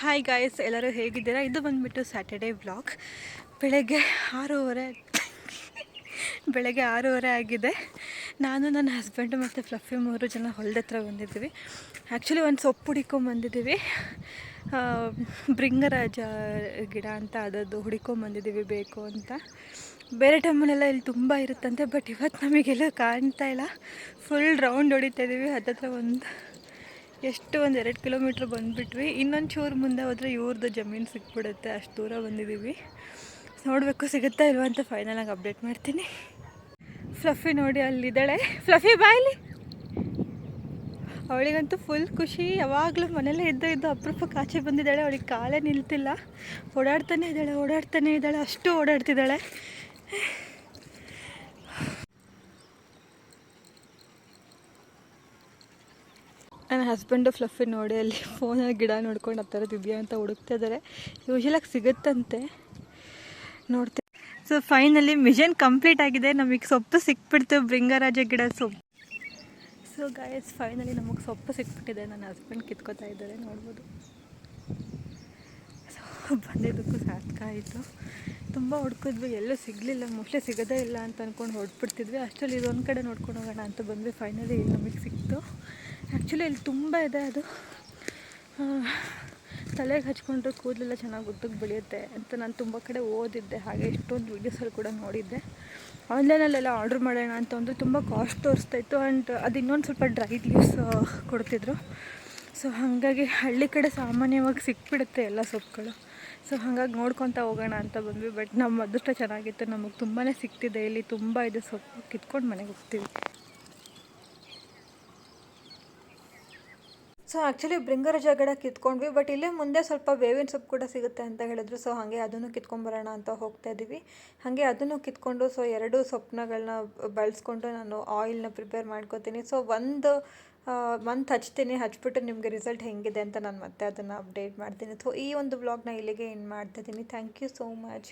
Hi guys, ಎಲ್ಲರೂ ಹೇಗಿದ್ದೀರಾ? ಇದು ಬಂದುಬಿಟ್ಟು ಸ್ಯಾಟರ್ಡೇ ವ್ಲಾಗ್. ಬೆಳಗ್ಗೆ 6:30 ಆಗಿದೆ. ನಾನು ನನ್ನ ಹಸ್ಬೆಂಡು ಮತ್ತು ಫ್ಲಫಿ 3 ಜನ ಹೊಲದ ಹತ್ರ ಬಂದಿದ್ದೀವಿ. ಆ್ಯಕ್ಚುಲಿ ಒಂದು ಸೊಪ್ಪು ಹುಡಿಕೊಂಬಂದಿದ್ದೀವಿ, ಭೃಂಗರಾಜ ಗಿಡ ಅಂತ ಅದದ್ದು ಹುಡಿಕೊಂಬಂದಿದ್ದೀವಿ ಬೇಕು ಅಂತ. ಬೇರೆ ಟೈಮಲ್ಲೆಲ್ಲ ಇಲ್ಲಿ ತುಂಬ ಇರುತ್ತಂತೆ, ಬಟ್ ಇವತ್ತು ನಮಗೆಲ್ಲ ಕಾಣ್ತಾ ಇಲ್ಲ. ಫುಲ್ ರೌಂಡ್ ಹೊಡಿತಾ ಇದ್ದೀವಿ. ಹತ್ತತ್ರ ಒಂದು 2 ಕಿಲೋಮೀಟ್ರ್ ಬಂದುಬಿಟ್ವಿ. ಇನ್ನೊಂದು ಚೂರು ಮುಂದೆ ಹೋದರೆ ಇವ್ರದ್ದು ಜಮೀನು ಸಿಕ್ಬಿಡುತ್ತೆ, ಅಷ್ಟು ದೂರ ಬಂದಿದ್ದೀವಿ. ನೋಡಬೇಕು ಸಿಗುತ್ತಾ ಇಲ್ವಾ ಅಂತ ಫೈನಲಾಗಿ ಅಪ್ಡೇಟ್ ಮಾಡ್ತೀನಿ. ಫ್ಲಫಿ ನೋಡಿ ಅಲ್ಲಿದ್ದಾಳೆ. ಫ್ಲಫಿ ಬಾಯ್ಲಿ. ಅವಳಿಗಂತೂ ಫುಲ್ ಖುಷಿ. ಯಾವಾಗಲೂ ಮನೇಲೇ ಇದ್ದು ಅಪರೂಪಕ್ಕೆ ಆಚೆ ಬಂದಿದ್ದಾಳೆ. ಅವಳಿಗೆ ಕಾಲೇ ನಿಲ್ತಿಲ್ಲ, ಓಡಾಡ್ತಾನೆ ಇದ್ದಾಳೆ, ಅಷ್ಟು ಓಡಾಡ್ತಿದ್ದಾಳೆ. ನನ್ನ ಹಸ್ಬೆಂಡು ಫ್ಲಫಿ ನೋಡಿ ಅಲ್ಲಿ ಫೋನಲ್ಲಿ ಗಿಡ ನೋಡ್ಕೊಂಡು ಆ ಥರದ್ದು ಇದೆಯಾ ಅಂತ ಹುಡುಕ್ತಾ ಇದ್ದಾರೆ. ಯೂಶಲಾಗಿ ಸಿಗುತ್ತಂತೆ, ನೋಡ್ತೀವಿ. ಸೊ ಫೈನಲಿ ಮಿಷನ್ ಕಂಪ್ಲೀಟ್ ಆಗಿದೆ. ನಮಗೆ ಸೊಪ್ಪು ಸಿಕ್ಬಿಡ್ತು, ಭೃಂಗರಾಜ ಗಿಡ ಸೊಪ್ಪು. ಸೊ ಗಾಯ್ಸ್, ಫೈನಲಿ ನಮಗೆ ಸೊಪ್ಪು ಸಿಕ್ಬಿಟ್ಟಿದೆ. ನನ್ನ ಹಸ್ಬೆಂಡ್ ಕಿತ್ಕೋತಾ ಇದ್ದಾರೆ, ನೋಡ್ಬೋದು. ಸೊ ಬಂದಿದ್ದಕ್ಕೂ ಸಾರ್ಥಕ ಆಯಿತು. ತುಂಬ ಹುಡ್ಕಿದ್ವಿ, ಎಲ್ಲೂ ಸಿಗಲಿಲ್ಲ. ಮೋಸ್ಟ್ಲಿ ಸಿಗೋದೇ ಇಲ್ಲ ಅಂತ ಅಂದ್ಕೊಂಡು ಹೊರಟ್ಬಿಡ್ತಿದ್ವಿ. ಅಷ್ಟರಲ್ಲಿ ಇದೊಂದು ಕಡೆ ನೋಡ್ಕೊಂಡು ಹೋಗೋಣ ಅಂತ ಬಂದ್ವಿ. ಫೈನಲಿ ಇಲ್ಲಿ ನಮಗೆ ಸಿಕ್ತು. ಆ್ಯಕ್ಚುಲಿ ಇಲ್ಲಿ ತುಂಬ ಇದೆ. ಅದು ತಲೆಗೆ ಹಚ್ಕೊಂಡ್ರೆ ಕೂದಲೆಲ್ಲ ಚೆನ್ನಾಗಿ ಉದ್ದಕ್ಕೆ ಬೆಳೆಯುತ್ತೆ ಅಂತ ನಾನು ತುಂಬ ಕಡೆ ಓದಿದ್ದೆ. ಹಾಗೆ ಎಷ್ಟೊಂದು ವೀಡಿಯೋಸಲ್ಲಿ ಕೂಡ ನೋಡಿದ್ದೆ. ಆನ್ಲೈನಲ್ಲೆಲ್ಲ ಆರ್ಡ್ರ್ ಮಾಡೋಣ ಅಂತ ಅಂದರೆ ತುಂಬ ಕಾಸ್ಟ್ ತೋರಿಸ್ತಾಯಿತ್ತು. ಆ್ಯಂಡ್ ಅದು ಇನ್ನೊಂದು ಸ್ವಲ್ಪ ಡ್ರೈ ಲೀವ್ಸ್ ಕೊಡ್ತಿದ್ರು. ಸೊ ಹಾಗಾಗಿ ಹಳ್ಳಿ ಕಡೆ ಸಾಮಾನ್ಯವಾಗಿ ಸಿಕ್ಬಿಡುತ್ತೆ ಎಲ್ಲ ಸೊಪ್ಪುಗಳು. ಸೊ ಹಾಗಾಗಿ ನೋಡ್ಕೊತ ಹೋಗೋಣ ಅಂತ ಬಂದ್ವಿ. ಬಟ್ ನಮ್ಮ ಅದೃಷ್ಟ ಚೆನ್ನಾಗಿತ್ತು, ನಮಗೆ ತುಂಬಾ ಸಿಕ್ತಿದೆ. ಇಲ್ಲಿ ತುಂಬ ಇದೆ ಸೊಪ್ಪು. ಕಿತ್ಕೊಂಡು ಮನೆಗೆ ಹೋಗ್ತೀವಿ. ಸೊ ಆ್ಯಕ್ಚುಲಿ ಭೃಂಗರಾಜ ಗಿಡ ಕಿತ್ಕೊಂಡ್ವಿ, ಬಟ್ ಇಲ್ಲೇ ಮುಂದೆ ಸ್ವಲ್ಪ ಬೇವಿನ ಸೊಪ್ಪು ಕೂಡ ಸಿಗುತ್ತೆ ಅಂತ ಹೇಳಿದ್ರು. ಸೊ ಹಾಗೆ ಅದನ್ನು ಕಿತ್ಕೊಂಬರೋಣ ಅಂತ ಹೋಗ್ತಾ ಇದ್ದೀವಿ. ಹಾಗೆ ಅದನ್ನು ಕಿತ್ಕೊಂಡು ಸೊ 2 ಸೊಪ್ಪುಗಳನ್ನ ಬಳಸ್ಕೊಂಡು ನಾನು ಆಯಿಲ್ನ ಪ್ರಿಪೇರ್ ಮಾಡ್ಕೋತೀನಿ. ಸೊ ಒಂದು ಹಚ್ತೀನಿ, ಹಚ್ಬಿಟ್ಟು ನಿಮಗೆ ರಿಸಲ್ಟ್ ಹೆಂಗಿದೆ ಅಂತ ನಾನು ಮತ್ತೆ ಅದನ್ನು ಅಪ್ಡೇಟ್ ಮಾಡ್ತೀನಿ. ಸೊ ಈ ಒಂದು ವ್ಲಾಗ್ನ ಇಲ್ಲಿಗೆ ಎಂಡ್ ಮಾಡ್ತಾಯಿದ್ದೀನಿ. Thank you so much.